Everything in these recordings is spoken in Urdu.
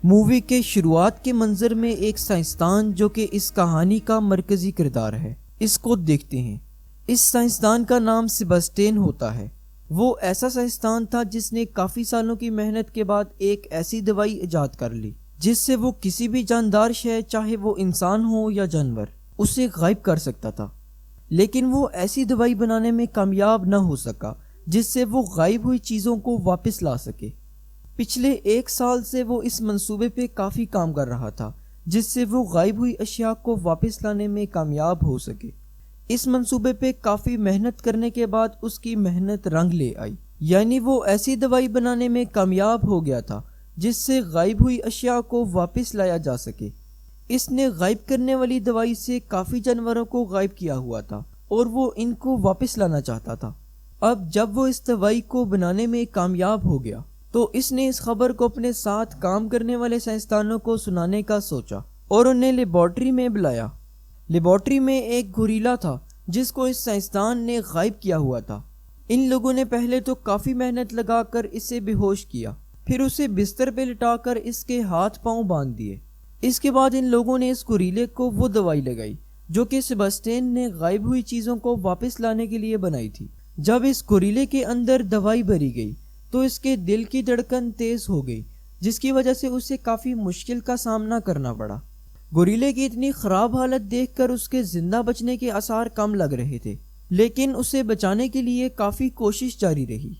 مووی کے شروعات کے منظر میں ایک سائنسدان جو کہ اس کہانی کا مرکزی کردار ہے، اس کو دیکھتے ہیں۔ اس سائنسدان کا نام سیباسٹین ہوتا ہے۔ وہ ایسا سائنسدان تھا جس نے کافی سالوں کی محنت کے بعد ایک ایسی دوائی ایجاد کر لی جس سے وہ کسی بھی جاندار شے، چاہے وہ انسان ہو یا جانور، اسے غائب کر سکتا تھا۔ لیکن وہ ایسی دوائی بنانے میں کامیاب نہ ہو سکا جس سے وہ غائب ہوئی چیزوں کو واپس لا سکے۔ پچھلے 1 سال سے وہ اس منصوبے پہ کافی کام کر رہا تھا جس سے وہ غائب ہوئی اشیاء کو واپس لانے میں کامیاب ہو سکے۔ اس منصوبے پہ کافی محنت کرنے کے بعد اس کی محنت رنگ لے آئی، یعنی وہ ایسی دوائی بنانے میں کامیاب ہو گیا تھا جس سے غائب ہوئی اشیاء کو واپس لایا جا سکے۔ اس نے غائب کرنے والی دوائی سے کافی جانوروں کو غائب کیا ہوا تھا اور وہ ان کو واپس لانا چاہتا تھا۔ اب جب وہ اس دوائی کو بنانے میں کامیاب ہو گیا تو اس نے اس خبر کو اپنے ساتھ کام کرنے والے سائنسدانوں کو سنانے کا سوچا اور انہیں لیبارٹری میں بلایا۔ لیبارٹری میں ایک گوریلا تھا جس کو اس سائنسدان نے غائب کیا ہوا تھا۔ ان لوگوں نے پہلے تو کافی محنت لگا کر اسے بے ہوش کیا، پھر اسے بستر پہ لٹا کر اس کے ہاتھ پاؤں باندھ دیے۔ اس کے بعد ان لوگوں نے اس گوریلے کو وہ دوائی لگائی جو کہ سیباسٹین نے غائب ہوئی چیزوں کو واپس لانے کے لیے بنائی تھی۔ جب اس گوریلے کے اندر دوائی بھری گئی تو اس کے دل کی دھڑکن تیز ہو گئی، جس کی وجہ سے اسے کافی مشکل کا سامنا کرنا پڑا۔ گوریلے کی اتنی خراب حالت دیکھ کر اس کے زندہ بچنے کے آثار کم لگ رہے تھے، لیکن اسے بچانے کے لیے کافی کوشش جاری رہی،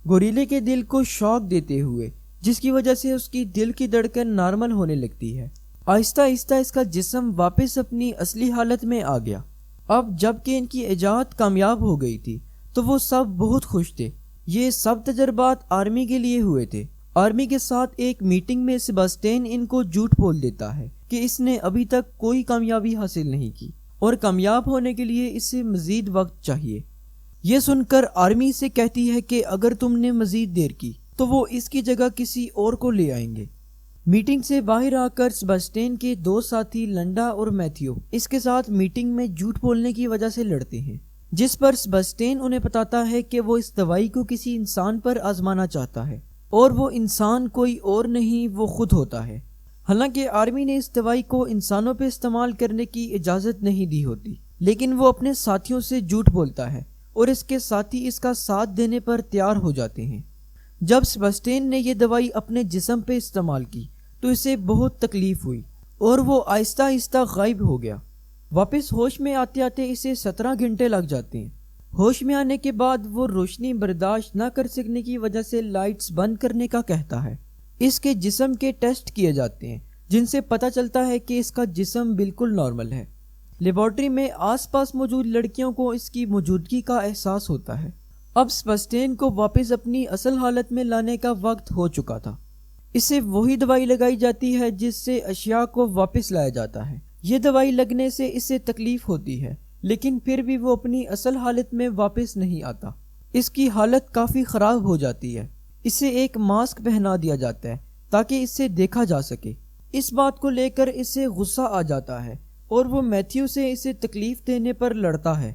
گوریلے کے دل کو شاک دیتے ہوئے، جس کی وجہ سے اس کی دل کی دھڑکن نارمل ہونے لگتی ہے۔ آہستہ آہستہ اس کا جسم واپس اپنی اصلی حالت میں آ گیا۔ اب جب کہ ان کی ایجاد کامیاب ہو گئی تھی تو وہ سب بہت خوش تھے۔ یہ سب تجربات آرمی کے لیے ہوئے تھے۔ آرمی کے ساتھ ایک میٹنگ میں سیباسٹین ان کو جھوٹ بول دیتا ہے کہ اس نے ابھی تک کوئی کامیابی حاصل نہیں کی اور کامیاب ہونے کے لیے اسے مزید وقت چاہیے۔ یہ سن کر آرمی سے کہتی ہے کہ اگر تم نے مزید دیر کی تو وہ اس کی جگہ کسی اور کو لے آئیں گے۔ میٹنگ سے باہر آ کر سیباسٹین کے 2 ساتھی لنڈا اور میتھیو اس کے ساتھ میٹنگ میں جھوٹ بولنے کی وجہ سے لڑتے ہیں، جس پر سیباسٹین انہیں بتاتا ہے کہ وہ اس دوائی کو کسی انسان پر آزمانا چاہتا ہے اور وہ انسان کوئی اور نہیں، وہ خود ہوتا ہے۔ حالانکہ آرمی نے اس دوائی کو انسانوں پہ استعمال کرنے کی اجازت نہیں دی ہوتی، لیکن وہ اپنے ساتھیوں سے جھوٹ بولتا ہے اور اس کے ساتھی اس کا ساتھ دینے پر تیار ہو جاتے ہیں۔ جب سیباسٹین نے یہ دوائی اپنے جسم پہ استعمال کی تو اسے بہت تکلیف ہوئی اور وہ آہستہ آہستہ غائب ہو گیا۔ واپس ہوش میں آتے آتے اسے 17 گھنٹے لگ جاتے ہیں۔ ہوش میں آنے کے بعد وہ روشنی برداشت نہ کر سکنے کی وجہ سے لائٹس بند کرنے کا کہتا ہے۔ اس کے جسم کے ٹیسٹ کیے جاتے ہیں جن سے پتہ چلتا ہے کہ اس کا جسم بالکل نارمل ہے۔ لیبارٹری میں آس پاس موجود لڑکیوں کو اس کی موجودگی کا احساس ہوتا ہے۔ اب سیباسٹین کو واپس اپنی اصل حالت میں لانے کا وقت ہو چکا تھا۔ اسے وہی دوائی لگائی جاتی ہے جس سے اشیاء کو واپس لایا جاتا ہے۔ یہ دوائی لگنے سے اسے تکلیف ہوتی ہے، لیکن پھر بھی وہ اپنی اصل حالت میں واپس نہیں آتا۔ اس کی حالت کافی خراب ہو جاتی ہے۔ اسے ایک ماسک پہنا دیا جاتا ہے تاکہ اسے دیکھا جا سکے۔ اس بات کو لے کر اسے غصہ آ جاتا ہے اور وہ میتھیو سے اسے تکلیف دینے پر لڑتا ہے۔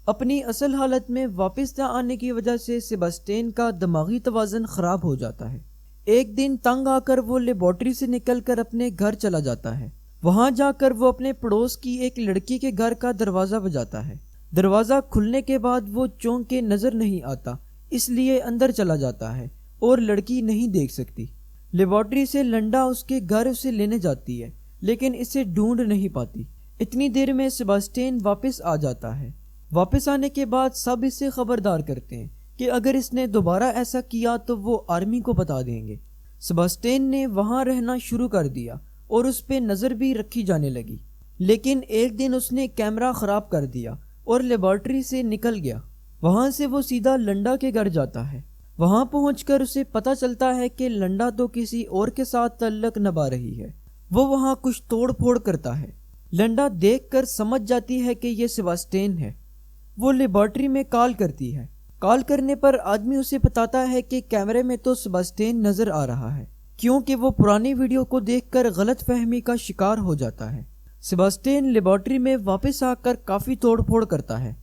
اپنی اصل حالت میں واپس نہ آنے کی وجہ سے سیباسٹین کا دماغی توازن خراب ہو جاتا ہے۔ ایک دن تنگ آ کر وہ لیبارٹری سے نکل کر اپنے گھر چلا جاتا ہے۔ وہاں جا کر وہ اپنے پڑوس کی ایک لڑکی کے گھر کا دروازہ بجاتا ہے۔ دروازہ کھلنے کے بعد وہ چونک کے نظر نہیں آتا، اس لیے اندر چلا جاتا ہے اور لڑکی نہیں دیکھ سکتی۔ لیبارٹری سے لنڈا اس کے گھر اسے لینے جاتی ہے لیکن اسے ڈھونڈ نہیں پاتی۔ اتنی دیر میں سیباسٹین واپس آ جاتا ہے۔ واپس آنے کے بعد سب اسے خبردار کرتے ہیں کہ اگر اس نے دوبارہ ایسا کیا تو وہ آرمی کو بتا دیں گے۔ سیباسٹین نے وہاں رہنا شروع کر دیا اور اس پہ نظر بھی رکھی جانے لگی، لیکن ایک دن اس نے کیمرہ خراب کر دیا اور لیبارٹری سے نکل گیا۔ وہاں سے وہ سیدھا لنڈا کے گھر جاتا ہے۔ وہاں پہنچ کر اسے پتہ چلتا ہے کہ لنڈا تو کسی اور کے ساتھ تعلق نبھا رہی ہے۔ وہ وہاں کچھ توڑ پھوڑ کرتا ہے۔ لنڈا دیکھ کر سمجھ جاتی ہے کہ یہ سیباسٹین ہے۔ وہ لیبارٹری میں کال کرتی ہے۔ کال کرنے پر آدمی اسے بتاتا ہے کہ کیمرے میں تو سیباسٹین نظر آ رہا ہے، کیونکہ وہ پرانی ویڈیو کو دیکھ کر غلط فہمی کا شکار ہو جاتا ہے۔ سیباسٹین لیبارٹری میں واپس آ کر کافی توڑ پھوڑ کرتا ہے۔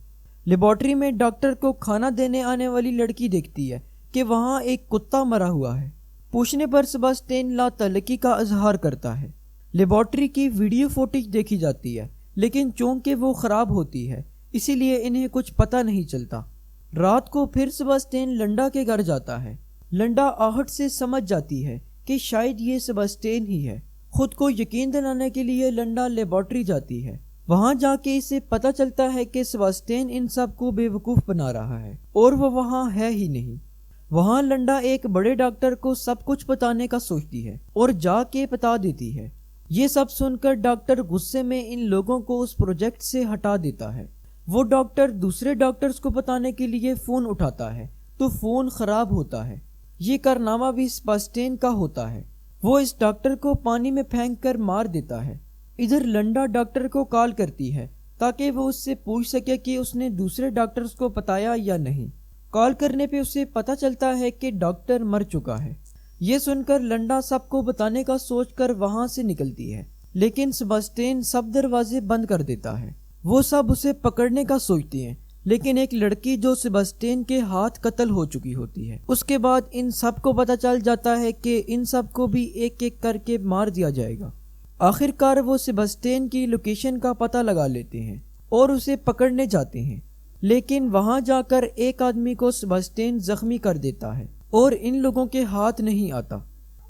لیبارٹری میں ڈاکٹر کو کھانا دینے آنے والی لڑکی دیکھتی ہے کہ وہاں ایک کتا مرا ہوا ہے پوچھنے پر سباسٹین لا تعلقی کا اظہار کرتا ہے۔ لیبارٹری کی ویڈیو فوٹیج دیکھی جاتی ہے، لیکن چونکہ وہ خراب ہوتی ہے اسی لیے انہیں کچھ پتہ نہیں چلتا۔ رات کو پھر سباسٹین لنڈا کے گھر جاتا ہے۔ لنڈا آہٹ سے سمجھ جاتی ہے کہ شاید یہ سباسٹین ہی ہے۔ خود کو یقین دلانے کے لیے لنڈا لیبارٹری جاتی ہے۔ وہاں جا کے اسے پتہ چلتا ہے کہ سباسٹین ان سب کو بے وقوف بنا رہا ہے اور وہ وہاں ہے ہی نہیں۔ وہاں لنڈا ایک بڑے ڈاکٹر کو سب کچھ بتانے کا سوچتی ہے اور جا کے بتا دیتی ہے۔ یہ سب سن کر ڈاکٹر غصے میں ان لوگوں کو اس پروجیکٹ سے ہٹا دیتا ہے۔ وہ ڈاکٹر دوسرے ڈاکٹرز کو بتانے کے لیے فون اٹھاتا ہے تو فون خراب ہوتا ہے۔ یہ کارنامہ بھی سباسٹین کا ہوتا ہے۔ وہ اس ڈاکٹر کو پانی میں پھینک کر مار دیتا ہے۔ ادھر لنڈا ڈاکٹر کو کال کرتی ہے تاکہ وہ اس سے پوچھ سکے کہ اس نے دوسرے ڈاکٹرز کو بتایا یا نہیں۔ کال کرنے پہ اسے پتہ چلتا ہے کہ ڈاکٹر مر چکا ہے۔ یہ سن کر لنڈا سب کو بتانے کا سوچ کر وہاں سے نکلتی ہے، لیکن سباسٹین سب دروازے بند کر دیتا ہے۔ وہ سب اسے پکڑنے کا سوچتی ہیں، لیکن ایک لڑکی جو سباسٹین کے ہاتھ قتل ہو چکی ہوتی ہے۔ اس کے بعد ان سب کو پتہ چل جاتا ہے کہ ان سب کو بھی ایک ایک کر کے مار دیا جائے گا۔ آخر کار وہ سباسٹین کی لوکیشن کا پتہ لگا لیتے ہیں اور اسے پکڑنے جاتے ہیں، لیکن وہاں جا کر ایک آدمی کو سباسٹین زخمی کر دیتا ہے اور ان لوگوں کے ہاتھ نہیں آتا۔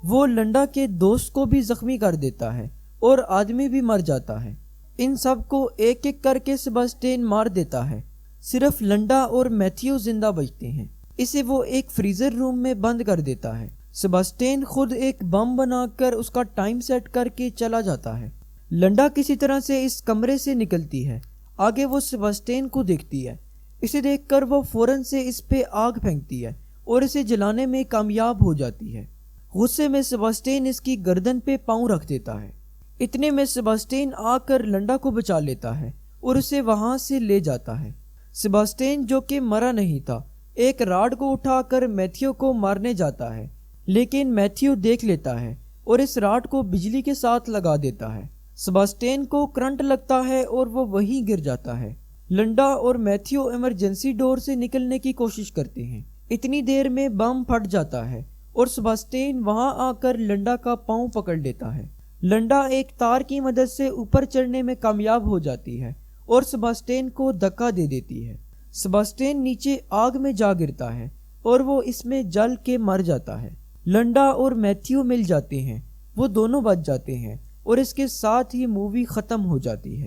وہ لنڈا کے دوست کو بھی زخمی کر دیتا ہے اور آدمی بھی مر جاتا ہے۔ ان سب کو ایک ایک کر کے سباسٹین مار دیتا ہے، صرف لنڈا اور میتھیو زندہ بچتے ہیں۔ اسے وہ ایک فریزر روم میں بند کر دیتا ہے۔ سباسٹین خود ایک بم بنا کر اس کا ٹائم سیٹ کر کے چلا جاتا ہے۔ لنڈا کسی طرح سے اس کمرے سے نکلتی ہے۔ آگے وہ سباسٹین کو دیکھتی ہے۔ اسے دیکھ کر وہ فوراً سے اس پہ آگ پھینکتی ہے اور اسے جلانے میں کامیاب ہو جاتی ہے۔ غصے میں سباسٹین اس کی گردن پہ پاؤں رکھ دیتا ہے۔ اتنے میں سباسٹین آ کر لنڈا کو بچا لیتا ہے اور اسے وہاں سے لے جاتا ہے۔ سباسٹین جو کہ مرا نہیں تھا ایک راڈ کو اٹھا کر میتھیو کو مارنے جاتا ہے، لیکن میتھیو دیکھ لیتا ہے اور اس راڈ کو بجلی کے ساتھ لگا دیتا ہے۔ سباسٹین کو کرنٹ لگتا ہے اور وہ وہیں گر جاتا ہے۔ لنڈا اور میتھیو ایمرجنسی ڈور سے نکلنے کی کوشش کرتے ہیں۔ اتنی دیر میں بم پھٹ جاتا ہے اور سباسٹین وہاں آ کر لنڈا کا پاؤں پکڑ لیتا ہے۔ لنڈا ایک تار کی مدد سے اوپر چڑھنے میں کامیاب ہو جاتی ہے اور سباسٹین کو دھکا دے دیتی ہے۔ سباسٹین نیچے آگ میں جا گرتا ہے اور وہ اس میں جل کے مر جاتا ہے۔ لنڈا اور میتھیو مل جاتے ہیں، وہ دونوں بچ جاتے ہیں اور اس کے ساتھ ہی مووی ختم ہو جاتی ہے۔